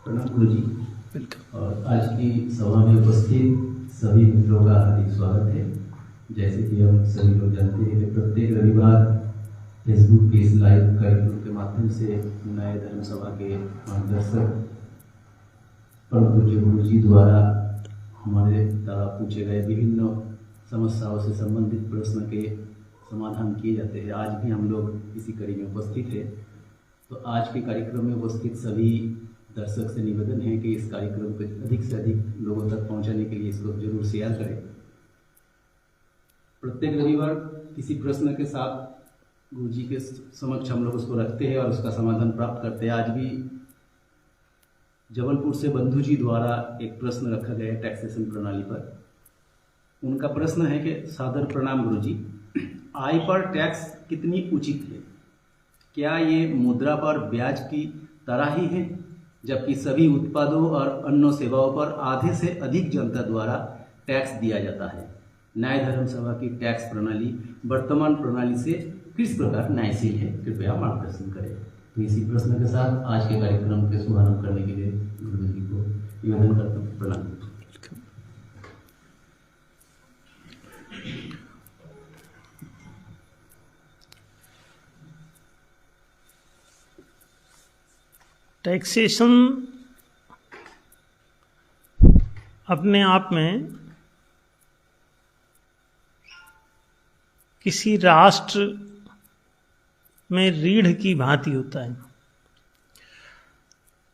प्रणाम गुरु जी। और आज की सभा में उपस्थित सभी मित्रों का हार्दिक स्वागत है। जैसे कि हम सभी लोग जानते हैं कि प्रत्येक रविवार फेसबुक के इस लाइव कार्यक्रम के माध्यम से नए धर्म सभा के मार्गदर्शक परम पूज्य गुरु जी द्वारा हमारे द्वारा पूछे गए विभिन्न समस्याओं से संबंधित प्रश्न के समाधान किए जाते हैं। आज भी हम लोग इसी कड़ी में उपस्थित हैं। तो आज के कार्यक्रम में उपस्थित सभी दर्शक से निवेदन है कि इस कार्यक्रम को अधिक से अधिक लोगों तक पहुंचाने के लिए इसको जरूर शेयर करें। प्रत्येक रविवार किसी प्रश्न के साथ गुरु जी के समक्ष हम लोग उसको रखते हैं और उसका समाधान प्राप्त करते हैं। आज भी जबलपुर से बंधु जी द्वारा एक प्रश्न रखा गया है टैक्सेशन प्रणाली पर। उनका प्रश्न है कि सादर प्रणाम गुरु जी, आय पर टैक्स कितनी उचित है? क्या ये मुद्रा पर ब्याज की तरह ही है, जबकि सभी उत्पादों और अन्य सेवाओं पर आधे से अधिक जनता द्वारा टैक्स दिया जाता है? न्याय धर्म सभा की टैक्स प्रणाली वर्तमान प्रणाली से किस प्रकार न्यायशील है? कृपया मार्गदर्शन करें। तो इसी प्रश्न के साथ आज के कार्यक्रम के शुभारंभ करने के लिए गुरु जी को निवेदन करता हूँ। प्रणाम। टैक्सेशन अपने आप में किसी राष्ट्र में रीढ़ की भांति होता है।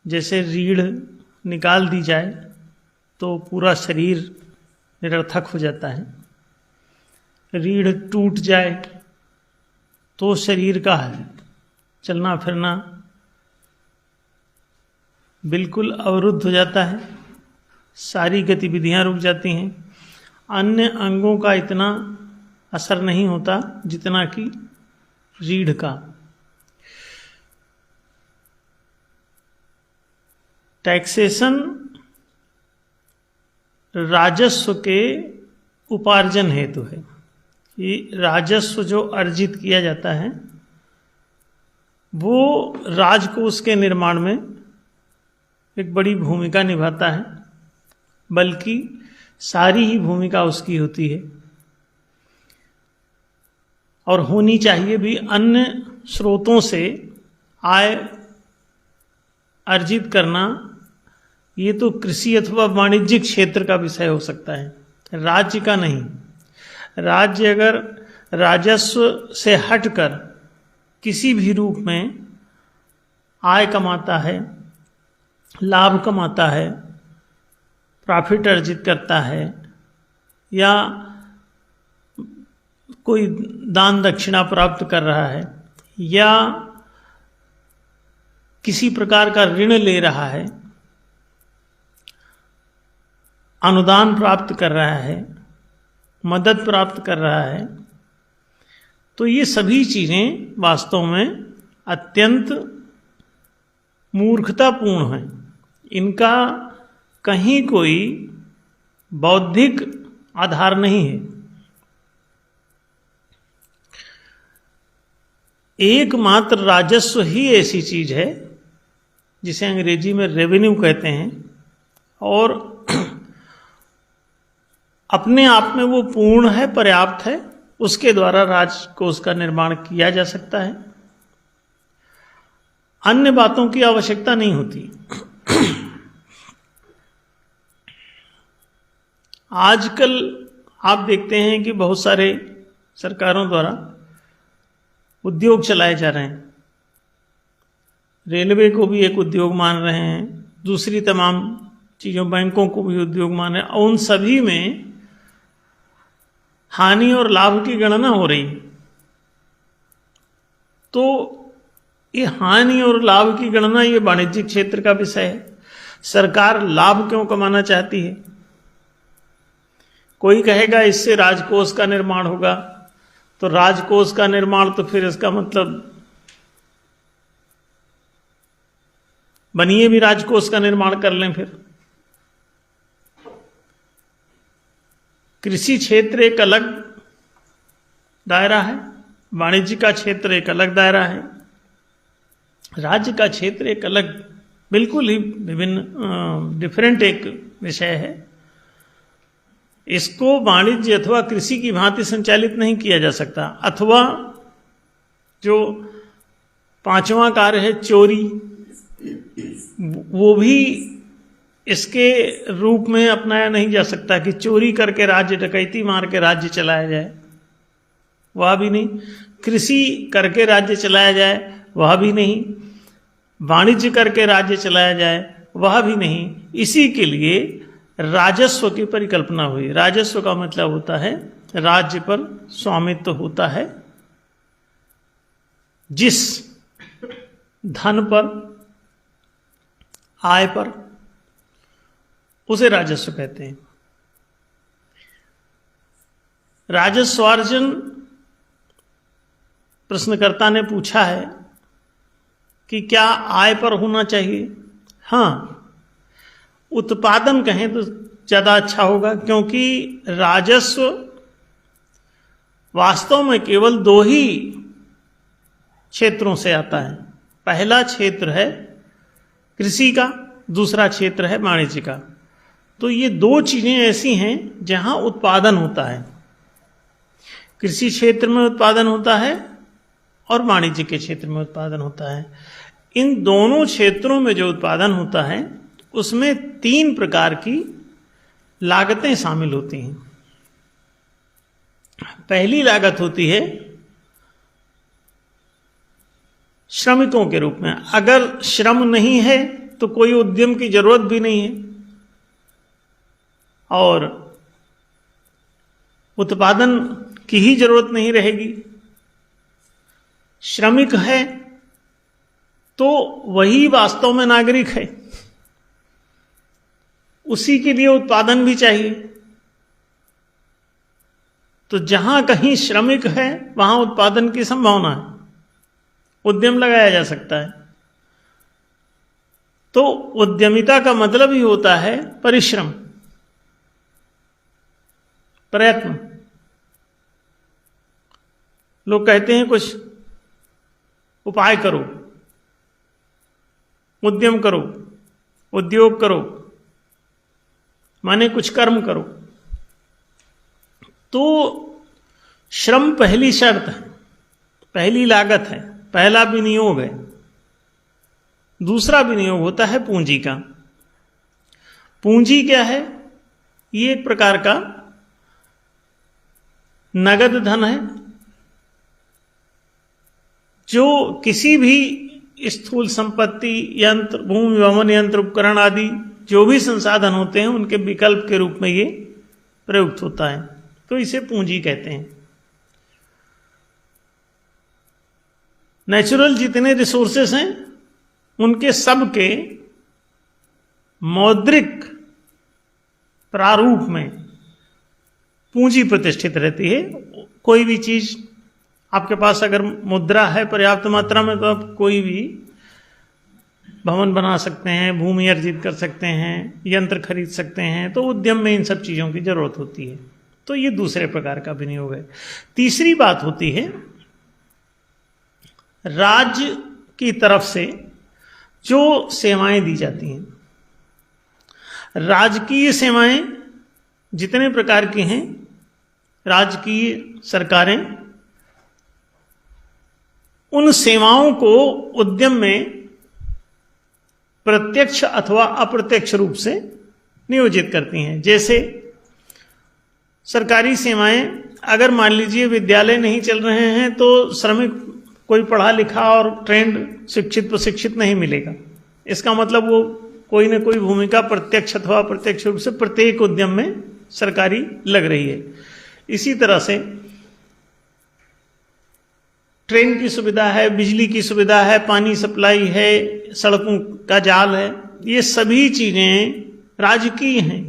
जैसे रीढ़ निकाल दी जाए तो पूरा शरीर निरर्थक हो जाता है। रीढ़ टूट जाए तो शरीर का चलना फिरना बिल्कुल अवरुद्ध हो जाता है, सारी गतिविधियां रुक जाती हैं। अन्य अंगों का इतना असर नहीं होता जितना कि रीढ़ का। टैक्सेशन राजस्व के उपार्जन हेतु है कि राजस्व जो अर्जित किया जाता है वो राजकोष के निर्माण में एक बड़ी भूमिका निभाता है, बल्कि सारी ही भूमिका उसकी होती है और होनी चाहिए भी। अन्य स्रोतों से आय अर्जित करना ये तो कृषि अथवा वाणिज्यिक क्षेत्र का विषय हो सकता है, राज्य का नहीं। राज्य अगर राजस्व से हटकर किसी भी रूप में आय कमाता है, लाभ कमाता है, प्रॉफिट अर्जित करता है, या कोई दान दक्षिणा प्राप्त कर रहा है, या किसी प्रकार का ऋण ले रहा है, अनुदान प्राप्त कर रहा है, मदद प्राप्त कर रहा है, तो ये सभी चीजें वास्तव में अत्यंत मूर्खतापूर्ण हैं। इनका कहीं कोई बौद्धिक आधार नहीं है। एकमात्र राजस्व ही ऐसी चीज है जिसे अंग्रेजी में रेवेन्यू कहते हैं, और अपने आप में वो पूर्ण है, पर्याप्त है। उसके द्वारा राजकोष का निर्माण किया जा सकता है, अन्य बातों की आवश्यकता नहीं होती। आजकल आप देखते हैं कि बहुत सारे सरकारों द्वारा उद्योग चलाए जा रहे हैं। रेलवे को भी एक उद्योग मान रहे हैं, दूसरी तमाम चीजों, बैंकों को भी उद्योग मान रहे हैं, और उन सभी में हानि और लाभ की गणना हो रही। तो ये हानि और लाभ की गणना ये वाणिज्यिक क्षेत्र का विषय है। सरकार लाभ क्यों कमाना चाहती है? कोई कहेगा इससे राजकोष का निर्माण होगा, तो राजकोष का निर्माण, तो फिर इसका मतलब बनिए भी राजकोष का निर्माण कर लें। फिर कृषि क्षेत्र एक अलग दायरा है, वाणिज्य का क्षेत्र एक अलग दायरा है, राज्य का क्षेत्र एक अलग बिल्कुल ही विभिन्न डिफरेंट एक विषय है। इसको वाणिज्य अथवा कृषि की भांति संचालित नहीं किया जा सकता। अथवा जो पांचवा कार्य है चोरी, वो भी इसके रूप में अपनाया नहीं जा सकता कि चोरी करके राज्य, डकैती मार के राज्य चलाया जाए, वह भी नहीं। कृषि करके राज्य चलाया जाए, वह भी नहीं। वाणिज्य करके राज्य चलाया जाए, वह भी नहीं। इसी के लिए राजस्व की परिकल्पना हुई। राजस्व का मतलब होता है राज्य पर स्वामित्व होता है, जिस धन पर, आय पर, उसे राजस्व कहते हैं। राजस्वार्जन, प्रश्नकर्ता ने पूछा है कि क्या आय पर होना चाहिए? हाँ, उत्पादन कहें तो ज्यादा अच्छा होगा, क्योंकि राजस्व वास्तव में केवल दो ही क्षेत्रों से आता है। पहला क्षेत्र है कृषि का, दूसरा क्षेत्र है वाणिज्य का। तो ये दो चीजें ऐसी हैं जहां उत्पादन होता है। कृषि क्षेत्र में उत्पादन होता है और वाणिज्य के क्षेत्र में उत्पादन होता है। इन दोनों क्षेत्रों में जो उत्पादन होता है उसमें 3 प्रकार की लागतें शामिल होती हैं। पहली लागत होती है श्रमिकों के रूप में। अगर श्रम नहीं है तो कोई उद्यम की जरूरत भी नहीं है और उत्पादन की ही जरूरत नहीं रहेगी। श्रमिक है तो वही वास्तव में नागरिक है, उसी के लिए उत्पादन भी चाहिए। तो जहां कहीं श्रमिक है वहां उत्पादन की संभावना है, उद्यम लगाया जा सकता है। तो उद्यमिता का मतलब ही होता है परिश्रम, प्रयत्न। लोग कहते हैं कुछ उपाय करो, उद्यम करो, उद्योग करो, माने कुछ कर्म करो। तो श्रम पहली शर्त है, पहली लागत है, पहला विनियोग है। दूसरा विनियोग होता है पूंजी का। पूंजी क्या है? ये एक प्रकार का नगद धन है जो किसी भी स्थूल संपत्ति, यंत्र, भूमि, भवन, यंत्र, उपकरण आदि जो भी संसाधन होते हैं उनके विकल्प के रूप में ये प्रयुक्त होता है। तो इसे पूंजी कहते हैं। नेचुरल जितने रिसोर्सेस हैं उनके सब के मौद्रिक प्रारूप में पूंजी प्रतिष्ठित रहती है। कोई भी चीज आपके पास अगर मुद्रा है पर्याप्त मात्रा में तो आप कोई भी भवन बना सकते हैं, भूमि अर्जित कर सकते हैं, यंत्र खरीद सकते हैं। तो उद्यम में इन सब चीजों की जरूरत होती है। तो ये दूसरे प्रकार का विनियोग है। तीसरी बात होती है राज्य की तरफ से जो सेवाएं दी जाती हैं। राजकीय सेवाएं जितने प्रकार की हैं, राजकीय सरकारें उन सेवाओं को उद्यम में प्रत्यक्ष अथवा अप्रत्यक्ष रूप से नियोजित करती हैं। जैसे सरकारी सेवाएं, अगर मान लीजिए विद्यालय नहीं चल रहे हैं तो श्रमिक कोई पढ़ा लिखा और ट्रेंड शिक्षित प्रशिक्षित नहीं मिलेगा। इसका मतलब वो कोई ना कोई भूमिका प्रत्यक्ष अथवा अप्रत्यक्ष रूप से प्रत्येक उद्यम में सरकारी लग रही है। इसी तरह से ट्रेन की सुविधा है, बिजली की सुविधा है, पानी सप्लाई है, सड़कों का जाल है, ये सभी चीजें राजकीय हैं।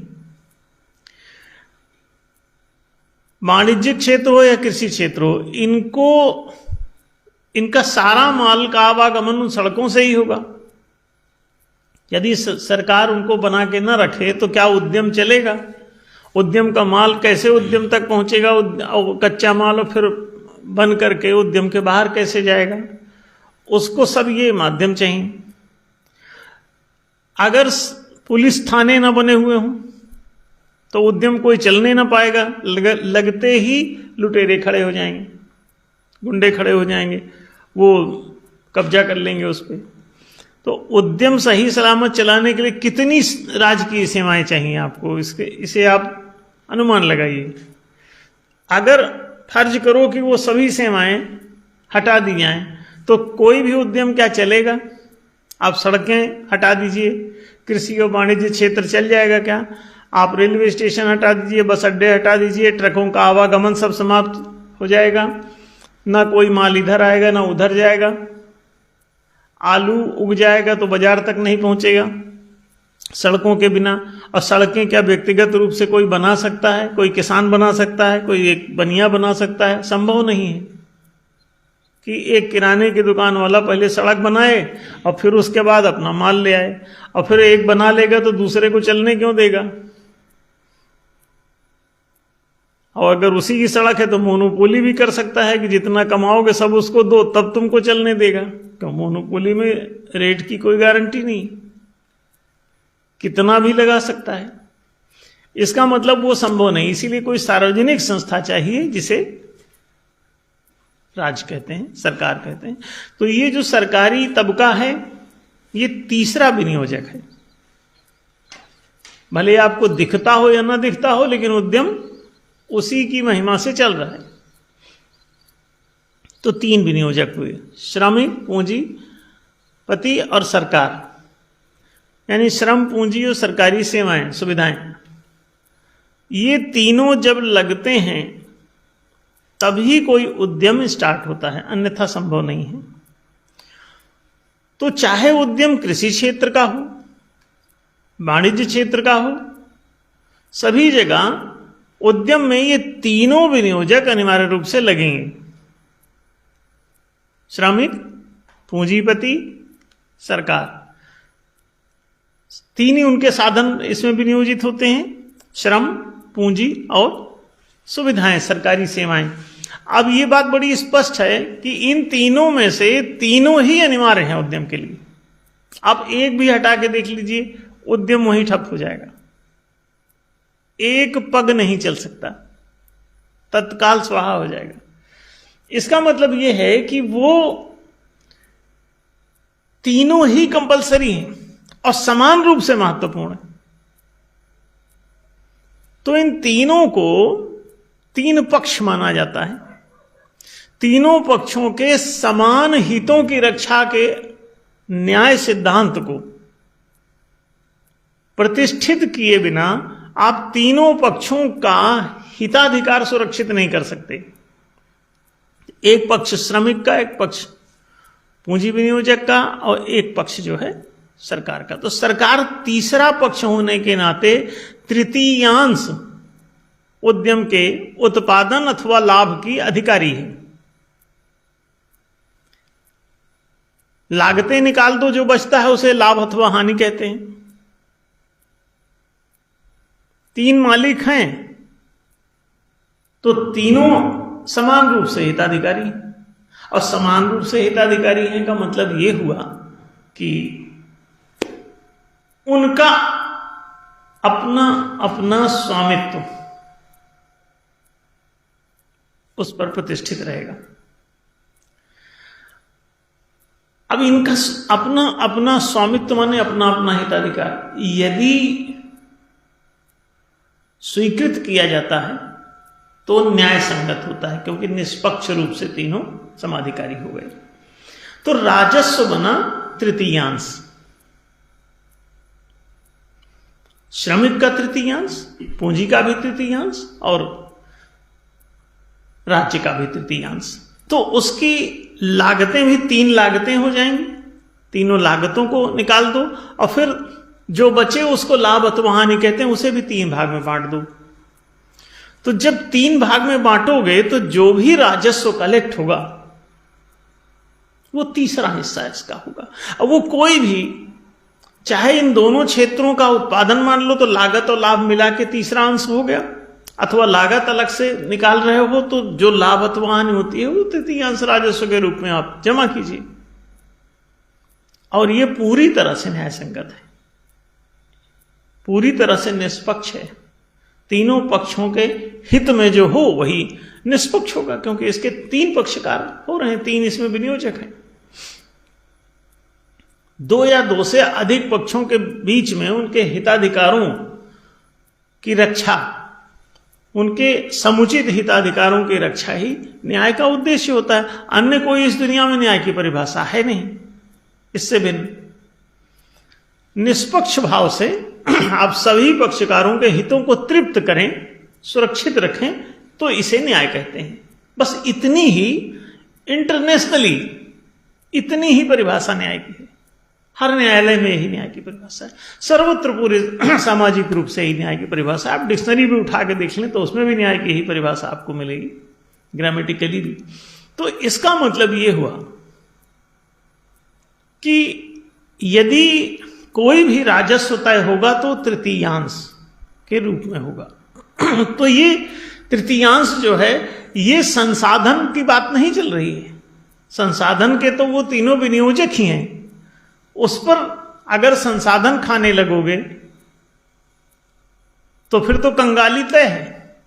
वाणिज्यिक क्षेत्र हो या कृषि क्षेत्र हो, इनका सारा माल का आवागमन उन सड़कों से ही होगा। यदि सरकार उनको बना के न रखे तो क्या उद्यम चलेगा? उद्यम का माल कैसे उद्यम तक पहुंचेगा? कच्चा माल और फिर बन करके उद्यम के बाहर कैसे जाएगा? उसको सब ये माध्यम चाहिए। अगर पुलिस थाने ना बने हुए हों तो उद्यम कोई चलने ना पाएगा, लगते ही लुटेरे खड़े हो जाएंगे, गुंडे खड़े हो जाएंगे, वो कब्जा कर लेंगे उस पर। तो उद्यम सही सलामत चलाने के लिए कितनी राजकीय सेवाएं चाहिए आपको, इसे आप अनुमान लगाइए। अगर फर्ज करो कि वो सभी सेवाएं हटा दी जाएं तो कोई भी उद्यम क्या चलेगा? आप सड़कें हटा दीजिए, कृषि और वाणिज्य क्षेत्र चल जाएगा क्या? आप रेलवे स्टेशन हटा दीजिए, बस अड्डे हटा दीजिए, ट्रकों का आवागमन सब समाप्त हो जाएगा, ना कोई माल इधर आएगा ना उधर जाएगा। आलू उग जाएगा तो बाजार तक नहीं पहुंचेगा सड़कों के बिना। और सड़कें क्या व्यक्तिगत रूप से कोई बना सकता है? कोई किसान बना सकता है? कोई एक बनिया बना सकता है? संभव नहीं है कि एक किराने की दुकान वाला पहले सड़क बनाए और फिर उसके बाद अपना माल ले आए। और फिर एक बना लेगा तो दूसरे को चलने क्यों देगा? और अगर उसी की सड़क है तो मोनोपोली भी कर सकता है कि जितना कमाओगे सब उसको दो, तब तुमको चलने देगा। क्यों? मोनोपोली में रेट की कोई गारंटी नहीं, कितना भी लगा सकता है। इसका मतलब वो संभव नहीं। इसीलिए कोई सार्वजनिक संस्था चाहिए जिसे राज कहते हैं, सरकार कहते हैं। तो ये जो सरकारी तबका है ये तीसरा विनियोजक है। भले आपको दिखता हो या ना दिखता हो, लेकिन उद्यम उसी की महिमा से चल रहा है। तो तीन विनियोजक हुए, श्रमिक, पूंजीपति और सरकार। यानी श्रम, पूंजी और सरकारी सेवाएं, सुविधाएं, ये तीनों जब लगते हैं तभी कोई उद्यम स्टार्ट होता है, अन्यथा संभव नहीं है। तो चाहे उद्यम कृषि क्षेत्र का हो, वाणिज्य क्षेत्र का हो, सभी जगह उद्यम में ये तीनों विनियोजक अनिवार्य रूप से लगेंगे। श्रमिक, पूंजीपति, सरकार, तीन ही उनके साधन इसमें विनियोजित होते हैं, श्रम, पूंजी और सुविधाएं, सरकारी सेवाएं। अब ये बात बड़ी स्पष्ट है कि इन तीनों में से तीनों ही अनिवार्य हैं उद्यम के लिए। आप एक भी हटा के देख लीजिए, उद्यम वहीं ठप हो जाएगा, एक पग नहीं चल सकता, तत्काल स्वाहा हो जाएगा। इसका मतलब यह है कि वो तीनों ही कंपलसरी हैं और समान रूप से महत्वपूर्ण है। तो इन तीनों को तीन पक्ष माना जाता है। तीनों पक्षों के समान हितों की रक्षा के न्याय सिद्धांत को प्रतिष्ठित किए बिना आप तीनों पक्षों का हिताधिकार सुरक्षित नहीं कर सकते। एक पक्ष श्रमिक का, एक पक्ष पूंजी विनियोजक का और एक पक्ष जो है सरकार का। तो सरकार तीसरा पक्ष होने के नाते तृतीयांश उद्यम के उत्पादन अथवा लाभ की अधिकारी है। लागतें निकाल दो, जो बचता है उसे लाभ अथवा हानि कहते हैं। तीन मालिक हैं तो तीनों समान रूप से हिताधिकारी हैं। और समान रूप से हिताधिकारी हैं का मतलब यह हुआ कि उनका अपना अपना स्वामित्व उस पर प्रतिष्ठित रहेगा। अब इनका अपना अपना स्वामित्व माने अपना अपना हिताधिकार यदि स्वीकृत किया जाता है तो न्याय संगत होता है, क्योंकि निष्पक्ष रूप से तीनों समाधिकारी हो गए। तो राजस्व बना तृतीयांश, श्रमिक का तृतीयांश, पूंजी का भी तृतीयांश और राज्य का भी तृतीयांश। तो उसकी लागतें भी तीन लागतें हो जाएंगी। तीनों लागतों को निकाल दो और फिर जो बचे उसको लाभ अथवा हानि कहते हैं, उसे भी तीन भाग में बांट दो। तो जब तीन भाग में बांटोगे तो जो भी राजस्व कलेक्ट होगा वो तीसरा हिस्सा इसका होगा। अब वो कोई भी, चाहे इन दोनों क्षेत्रों का उत्पादन मान लो तो लागत और लाभ मिला के तीसरा अंश हो गया, अथवा लागत अलग से निकाल रहे हो तो जो लाभ अथवा हानि होती है वो तृतीयांश राजस्व के रूप में आप जमा कीजिए। और ये पूरी तरह से न्याय संगत है। पूरी तरह से निष्पक्ष है। तीनों पक्षों के हित में जो हो वही निष्पक्ष होगा, क्योंकि इसके 3 पक्षकार हो रहे हैं, 3 इसमें विनियोजक हैं। 2 या 2 से अधिक पक्षों के बीच में उनके हिताधिकारों की रक्षा, उनके समुचित हिताधिकारों की रक्षा ही न्याय का उद्देश्य होता है। अन्य कोई इस दुनिया में न्याय की परिभाषा है नहीं इससे भिन्न। निष्पक्ष भाव से आप सभी पक्षकारों के हितों को तृप्त करें, सुरक्षित रखें, तो इसे न्याय कहते हैं। बस इतनी ही इंटरनेशनली इतनी ही परिभाषा न्याय की है। हर न्यायालय में यही न्याय की परिभाषा है। सर्वत्र पूरे सामाजिक रूप से ही न्याय की परिभाषा। आप डिक्शनरी भी उठा के देख लें तो उसमें भी न्याय की ही परिभाषा आपको मिलेगी, ग्रामेटिकली भी। तो इसका मतलब ये हुआ कि यदि कोई भी राजस्व तय होगा तो तृतीयांश के रूप में होगा। तो ये तृतीयांश जो है, ये संसाधन की बात नहीं चल रही है। संसाधन के तो वो तीनों विनियोजक ही हैं। उस पर अगर संसाधन खाने लगोगे तो फिर तो कंगाली तय है।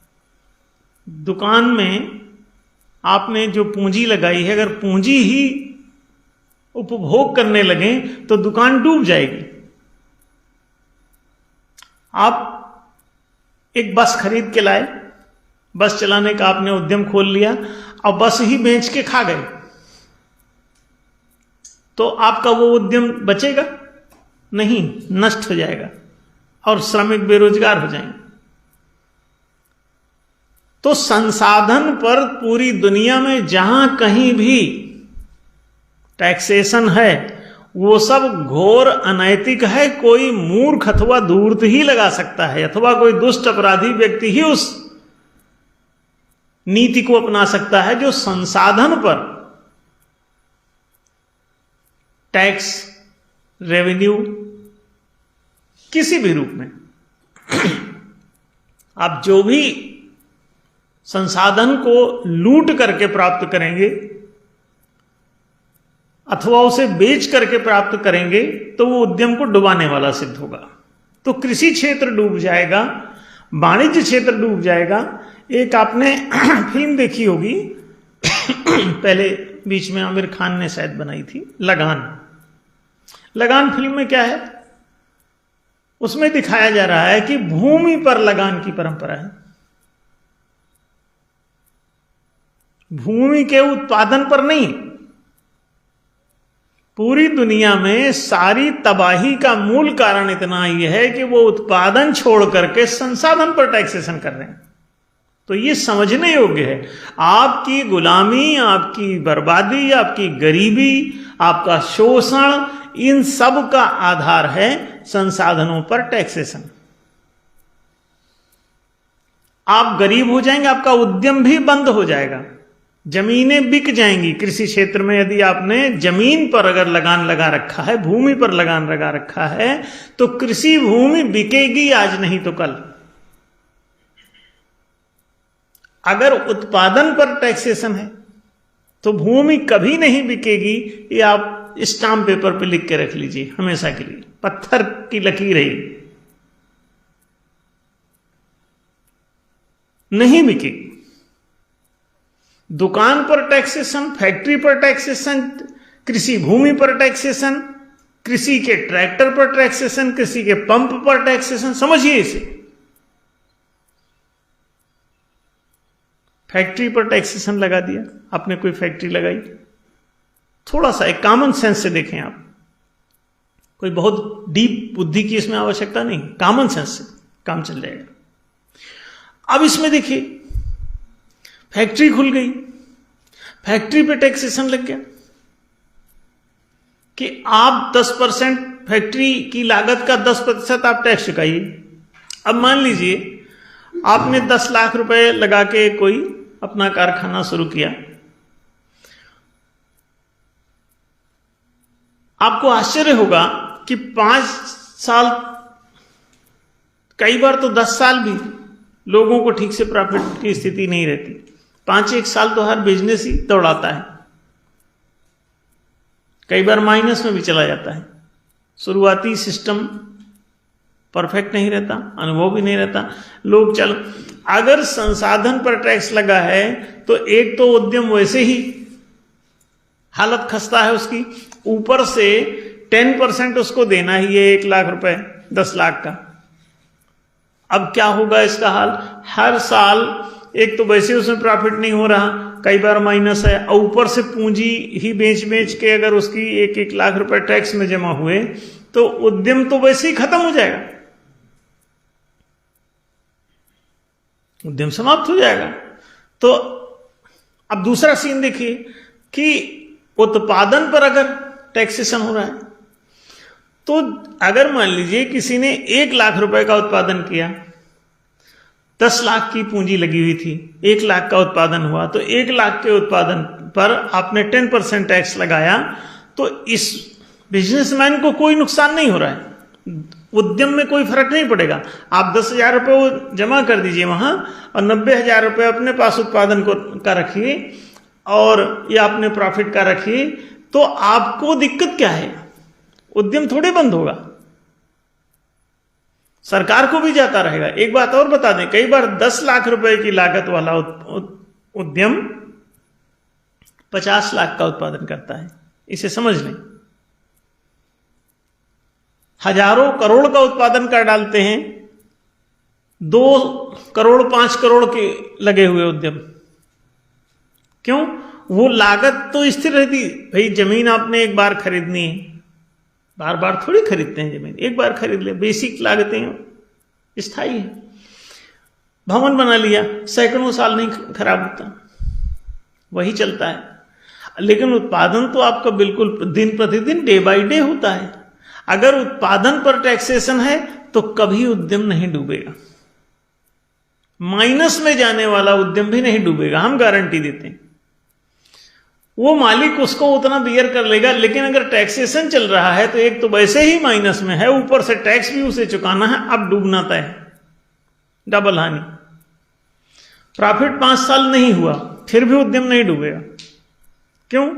दुकान में आपने जो पूंजी लगाई है, अगर पूंजी ही उपभोग करने लगे तो दुकान डूब जाएगी। आप एक बस खरीद के लाए, बस चलाने का आपने उद्यम खोल लिया और बस ही बेच के खा गए, तो आपका वो उद्यम बचेगा नहीं, नष्ट हो जाएगा और श्रमिक बेरोजगार हो जाएंगे। तो संसाधन पर पूरी दुनिया में जहां कहीं भी टैक्सेशन है वो सब घोर अनैतिक है। कोई मूर्ख अथवा धूर्त ही लगा सकता है, अथवा कोई दुष्ट अपराधी व्यक्ति ही उस नीति को अपना सकता है जो संसाधन पर टैक्स, रेवेन्यू किसी भी रूप में आप जो भी संसाधन को लूट करके प्राप्त करेंगे अथवा उसे बेच करके प्राप्त करेंगे तो वो उद्यम को डुबाने वाला सिद्ध होगा। तो कृषि क्षेत्र डूब जाएगा, वाणिज्य क्षेत्र डूब जाएगा। एक आपने फिल्म देखी होगी पहले बीच में आमिर खान ने शायद बनाई थी, लगान। लगान फिल्म में क्या है, उसमें दिखाया जा रहा है कि भूमि पर लगान की परंपरा है, भूमि के उत्पादन पर नहीं। पूरी दुनिया में सारी तबाही का मूल कारण इतना ही है कि वो उत्पादन छोड़ करके संसाधन पर टैक्सेशन कर रहे हैं। तो ये समझने योग्य है। आपकी गुलामी, आपकी बर्बादी, आपकी गरीबी, आपका शोषण, इन सब का आधार है संसाधनों पर टैक्सेशन। आप गरीब हो जाएंगे, आपका उद्यम भी बंद हो जाएगा, जमीनें बिक जाएंगी। कृषि क्षेत्र में यदि आपने जमीन पर अगर लगान लगा रखा है, भूमि पर लगान लगा रखा है, तो कृषि भूमि बिकेगी आज नहीं तो कल। अगर उत्पादन पर टैक्सेशन है तो भूमि कभी नहीं बिकेगी। ये आप स्टाम्प पेपर पे लिख के रख लीजिए हमेशा के लिए, पत्थर की लकीर है, नहीं बिकेगी। दुकान पर टैक्सेशन, फैक्ट्री पर टैक्सेशन, कृषि भूमि पर टैक्सेशन, कृषि के ट्रैक्टर पर टैक्सेशन, कृषि के पंप पर टैक्सेशन। समझिए इसे। फैक्ट्री पर टैक्सेशन लगा दिया आपने, कोई फैक्ट्री लगाई, थोड़ा सा एक कॉमन सेंस से देखें आप, कोई बहुत डीप बुद्धि की इसमें आवश्यकता नहीं, कॉमन सेंस से काम चल जाएगा। अब इसमें देखिए, फैक्ट्री खुल गई, फैक्ट्री पे टैक्सेशन लग गया कि आप 10% फैक्ट्री की लागत का 10% आप टैक्स चुकाइए। अब मान लीजिए आपने 10 लाख रुपए लगा के कोई अपना कारखाना शुरू किया, आपको आश्चर्य होगा कि 5 साल, कई बार तो 10 साल भी लोगों को ठीक से प्रॉफिट की स्थिति नहीं रहती। 5-1 साल तो हर बिजनेस ही दौड़ाता है, कई बार माइनस में भी चला जाता है। शुरुआती सिस्टम परफेक्ट नहीं रहता, अनुभव भी नहीं रहता। लोग चल, अगर संसाधन पर टैक्स लगा है तो एक तो उद्यम वैसे ही हालत खस्ता है उसकी, ऊपर से 10% उसको देना ही है 1 लाख रुपए 10 लाख का। अब क्या होगा इसका हाल? हर साल एक तो वैसे उसमें प्रॉफिट नहीं हो रहा, कई बार माइनस है, और ऊपर से पूंजी ही बेच बेच के अगर उसकी 1-1 लाख रुपए टैक्स में जमा हुए तो उद्यम तो वैसे ही खत्म हो जाएगा, उद्यम समाप्त हो जाएगा। तो अब दूसरा सीन देखिए कि उत्पादन पर अगर टैक्सेशन हो रहा है तो अगर मान लीजिए किसी ने 1 लाख रुपए का उत्पादन किया, 10 लाख की पूंजी लगी हुई थी, 1 लाख का उत्पादन हुआ, तो 1 लाख के उत्पादन पर आपने 10% टैक्स लगाया, तो इस बिजनेसमैन को कोई नुकसान नहीं हो रहा है, उद्यम में कोई फर्क नहीं पड़ेगा। आप 10,000 रुपये वो जमा कर दीजिए वहां और 90,000 रुपये अपने पास उत्पादन का रखिए और ये अपने प्रॉफिट का रखिए, तो आपको दिक्कत क्या है? उद्यम थोड़े बंद होगा, सरकार को भी जाता रहेगा। एक बात और बता दें, कई बार 10 लाख रुपए की लागत वाला उद्यम 50 लाख का उत्पादन करता है, इसे समझ लें। हजारों करोड़ का उत्पादन कर डालते हैं, 2 करोड़ 5 करोड़ के लगे हुए उद्यम। क्यों? वो लागत तो स्थिर रहती। भाई जमीन आपने एक बार खरीदनी है, बार बार थोड़ी खरीदते हैं जमीन, एक बार खरीद ले, बेसिक लागतें स्थायी है। भवन बना लिया, सैकड़ों साल नहीं खराब होता, वही चलता है। लेकिन उत्पादन तो आपका बिल्कुल दिन प्रतिदिन डे बाय डे होता है। अगर उत्पादन पर टैक्सेशन है तो कभी उद्यम नहीं डूबेगा, माइनस में जाने वाला उद्यम भी नहीं डूबेगा, हम गारंटी देते हैं। वो मालिक उसको उतना बियर कर लेगा, लेकिन अगर टैक्सेशन चल रहा है तो एक तो वैसे ही माइनस में है, ऊपर से टैक्स भी उसे चुकाना है, अब डूबना तय है, डबल हानि। प्रॉफिट 5 साल नहीं हुआ फिर भी उद्यम नहीं डूबेगा। क्यों?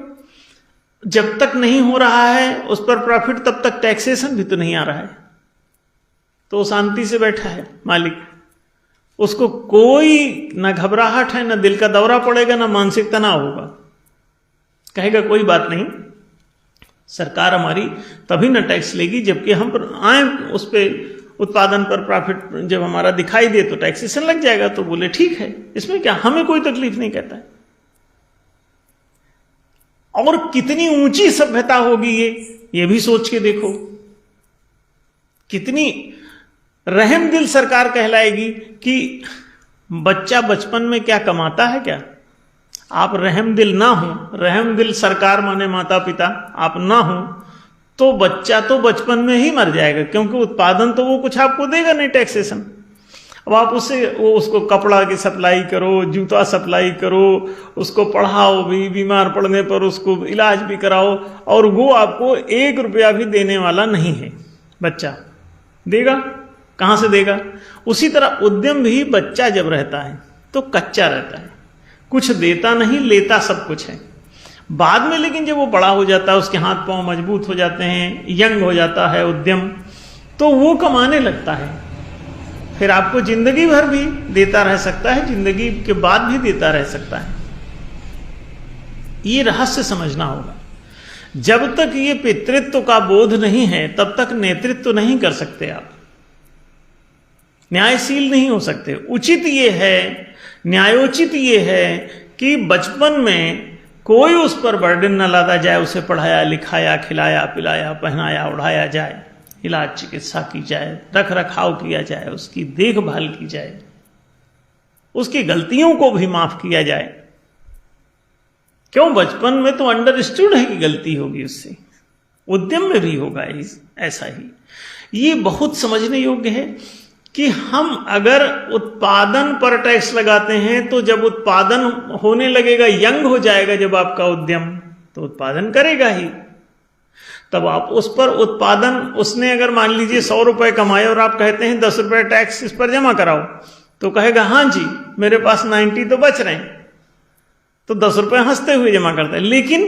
जब तक नहीं हो रहा है उस पर प्रॉफिट, तब तक टैक्सेशन भी तो नहीं आ रहा है, तो शांति से बैठा है मालिक, उसको कोई ना घबराहट है, ना दिल का दौरा पड़ेगा, ना मानसिक तनाव होगा। कहेगा कोई बात नहीं, सरकार हमारी तभी ना टैक्स लेगी जबकि हम आए उस पे उत्पादन पर प्रॉफिट जब हमारा दिखाई दे तो टैक्सेशन लग जाएगा। तो बोले ठीक है, इसमें क्या, हमें कोई तकलीफ नहीं कहता है। और कितनी ऊंची सभ्यता होगी ये भी सोच के देखो, कितनी रहमदिल सरकार कहलाएगी कि बच्चा बचपन में क्या कमाता है क्या। आप रहमदिल ना हो, रहमदिल सरकार माने माता पिता, आप ना हो तो बच्चा तो बचपन में ही मर जाएगा, क्योंकि उत्पादन तो वो कुछ आपको देगा नहीं टैक्सेशन। अब आप उसको कपड़ा की सप्लाई करो, जूता सप्लाई करो, उसको पढ़ाओ भी, बीमार पड़ने पर उसको इलाज भी कराओ, और वो आपको 1 रुपया भी देने वाला नहीं है। बच्चा देगा, कहाँ से देगा? उसी तरह उद्यम भी बच्चा जब रहता है तो कच्चा रहता है, कुछ देता नहीं, लेता सब कुछ है। बाद में लेकिन जब वो बड़ा हो जाता है, उसके हाथ पांव मजबूत हो जाते हैं, यंग हो जाता है उद्यम, तो वो कमाने लगता है, फिर आपको जिंदगी भर भी देता रह सकता है, जिंदगी के बाद भी देता रह सकता है। ये रहस्य समझना होगा। जब तक ये पितृत्व का बोध नहीं है तब तक नेतृत्व नहीं कर सकते आप, न्यायशील नहीं हो सकते। उचित ये है, न्यायोचित ये है कि बचपन में कोई उस पर बर्डन न लादा जाए, उसे पढ़ाया लिखाया, खिलाया पिलाया, पहनाया उड़ाया जाए, इलाज चिकित्सा की जाए, रख रखाव किया जाए, उसकी देखभाल की जाए, उसकी गलतियों को भी माफ किया जाए। क्यों? बचपन में तो अंडरस्टूड है कि गलती होगी उससे, उद्यम में भी होगा ऐसा ही। ये बहुत समझने योग्य है कि हम अगर उत्पादन पर टैक्स लगाते हैं तो जब उत्पादन होने लगेगा, यंग हो जाएगा जब आपका उद्यम, तो उत्पादन करेगा ही, तब आप उस पर उत्पादन, उसने अगर मान लीजिए 100 रुपए कमाए और आप कहते हैं 10 रुपए टैक्स इस पर जमा कराओ, तो कहेगा हाँ जी मेरे पास 90 तो बच रहे हैं, तो 10 रुपए हंसते हुए जमा करता है, लेकिन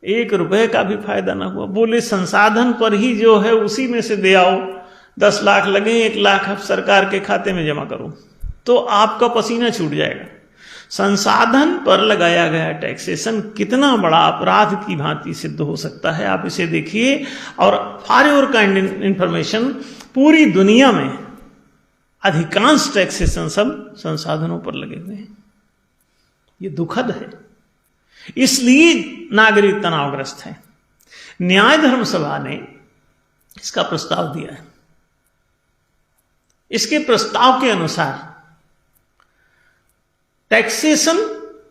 1 रुपए का भी फायदा ना हुआ। बोले संसाधन पर ही जो है उसी में से दे आओ, 10 लाख लगे, 1 लाख अब सरकार के खाते में जमा करो, तो आपका पसीना छूट जाएगा। संसाधन पर लगाया गया टैक्सेशन कितना बड़ा अपराध की भांति सिद्ध हो सकता है, आप इसे देखिए। और फॉर योर काइंड इंफॉर्मेशन, पूरी दुनिया में अधिकांश टैक्सेशन सब संसाधनों पर लगे हुए हैं। ये दुखद है, इसलिए नागरिक तनावग्रस्त है। न्याय धर्म सभा ने इसका प्रस्ताव दिया है। इसके प्रस्ताव के अनुसार टैक्सेशन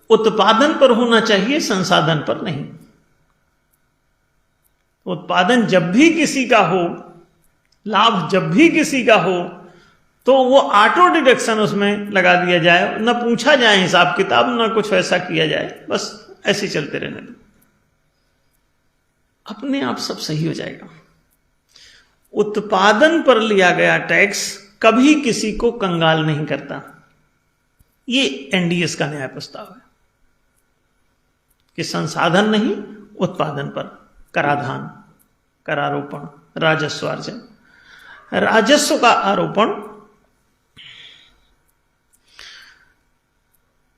उत्पादन पर होना चाहिए, संसाधन पर नहीं। उत्पादन जब भी किसी का हो, लाभ जब भी किसी का हो, तो वो ऑटो डिडक्शन उसमें लगा दिया जाए, न पूछा जाए हिसाब किताब, न कुछ ऐसा किया जाए, बस ऐसे चलते रहने दो, अपने आप सब सही हो जाएगा। उत्पादन पर लिया गया टैक्स कभी किसी को कंगाल नहीं करता। ये एनडीएस का न्याय प्रस्ताव है कि संसाधन नहीं, उत्पादन पर कराधान, करारोपण, राजस्वार्जन। राजस्व का आरोपण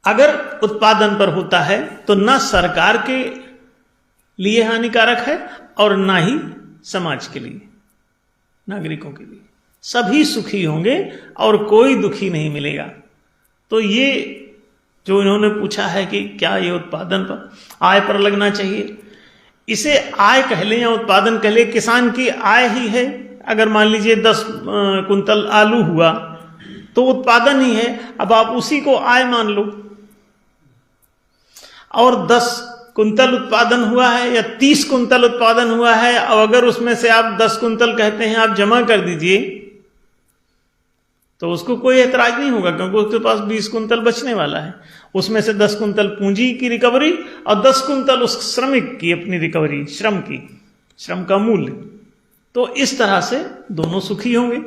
अगर उत्पादन पर होता है तो न सरकार के लिए हानिकारक है और ना ही समाज के लिए, नागरिकों के लिए। सभी सुखी होंगे और कोई दुखी नहीं मिलेगा। तो ये जो इन्होंने पूछा है कि क्या ये उत्पादन पर, आय पर लगना चाहिए, इसे आय कह लें या उत्पादन कह लें, किसान की आय ही है। अगर मान लीजिए 10 कुंतल आलू हुआ तो उत्पादन ही है, अब आप उसी को आय मान लो। और 10 कुंतल उत्पादन हुआ है या 30 कुंतल उत्पादन हुआ है, अब अगर उसमें से आप 10 कुंतल कहते हैं आप जमा कर दीजिए, तो उसको कोई ऐतराज नहीं होगा, क्योंकि उसके पास 20 कुंतल बचने वाला है। उसमें से 10 कुंतल पूंजी की रिकवरी और 10 कुंतल उस श्रमिक की अपनी रिकवरी, श्रम का मूल्य। तो इस तरह से दोनों सुखी होंगे।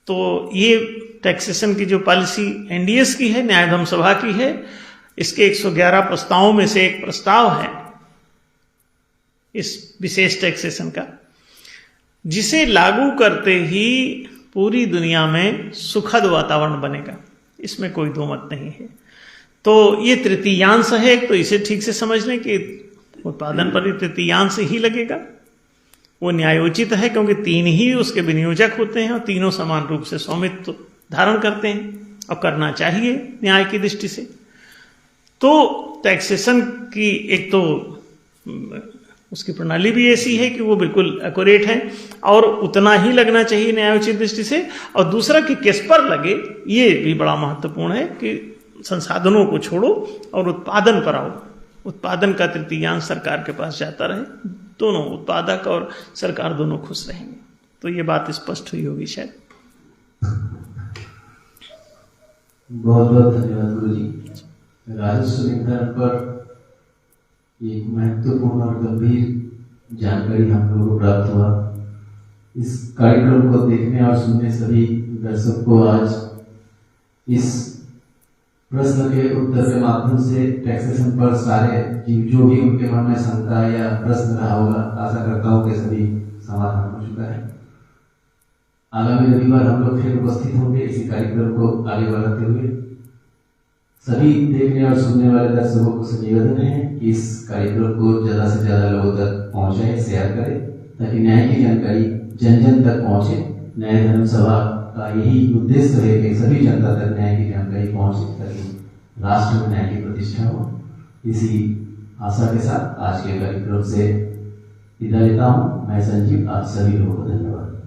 तो ये टैक्सेशन की जो पॉलिसी एनडीएस की है, न्याय धर्म सभा की है, इसके 111 प्रस्तावों में से एक प्रस्ताव है इस विशेष टैक्सेशन का, जिसे लागू करते ही पूरी दुनिया में सुखद वातावरण बनेगा, इसमें कोई दो मत नहीं है। तो ये तृतीयांश है, तो इसे ठीक से समझ लें कि उत्पादन पर ही तृतीयांश ही लगेगा। वो न्यायोचित है क्योंकि 3 ही उसके विनियोजक होते हैं और तीनों समान रूप से स्वामित्व धारण करते हैं और करना चाहिए न्याय की दृष्टि से। तो टैक्सेशन की एक तो उसकी प्रणाली भी ऐसी है कि वो बिल्कुल एक्यूरेट है और उतना ही लगना चाहिए न्यायोचित दृष्टि से। और दूसरा कि किस पर लगे, ये भी बड़ा महत्वपूर्ण है कि संसाधनों को छोड़ो और उत्पादन पर आओ। उत्पादन का तृतीयांश सरकार के पास जाता रहे, दोनों उत्पादक और सरकार दोनों खुश रहेंगे। तो ये बात स्पष्ट हुई होगी शायद। बहुत बहुत धन्यवाद गुरु जी। राजस्व निर्धारण पर एक महत्वपूर्ण और गंभीर जानकारी हम लोगों को प्राप्त हुआ। इस कार्यक्रम को देखने और सुनने सभी दर्शक को आज इस प्रश्न के उत्तर के माध्यम से टैक्सेशन पर सारे जो भी उनके मन में शंका या प्रश्न रहा होगा, आशा करता हूँ कि सभी समाधान हो चुका है। आगामी रविवार हम लोग फिर उपस्थित होंगे इसी कार्यक्रम को आगे बढ़ाते हुए। सभी देखने और सुनने वाले दर्शकों को निवेदन है कि इस कार्यक्रम को ज्यादा से ज्यादा लोगों तक पहुंचाएं, शेयर करें, ताकि न्याय की जानकारी जन जन तक पहुंचे। न्याय धर्म सभा का यही उद्देश्य है कि सभी जनता तक न्याय की जानकारी पहुंचे, ताकि राष्ट्र में न्याय की प्रतिष्ठा हो। इसी आशा के साथ आज के कार्यक्रम से विदा लेता हूँ। मैं संजीव, आप सभी लोगों को धन्यवाद।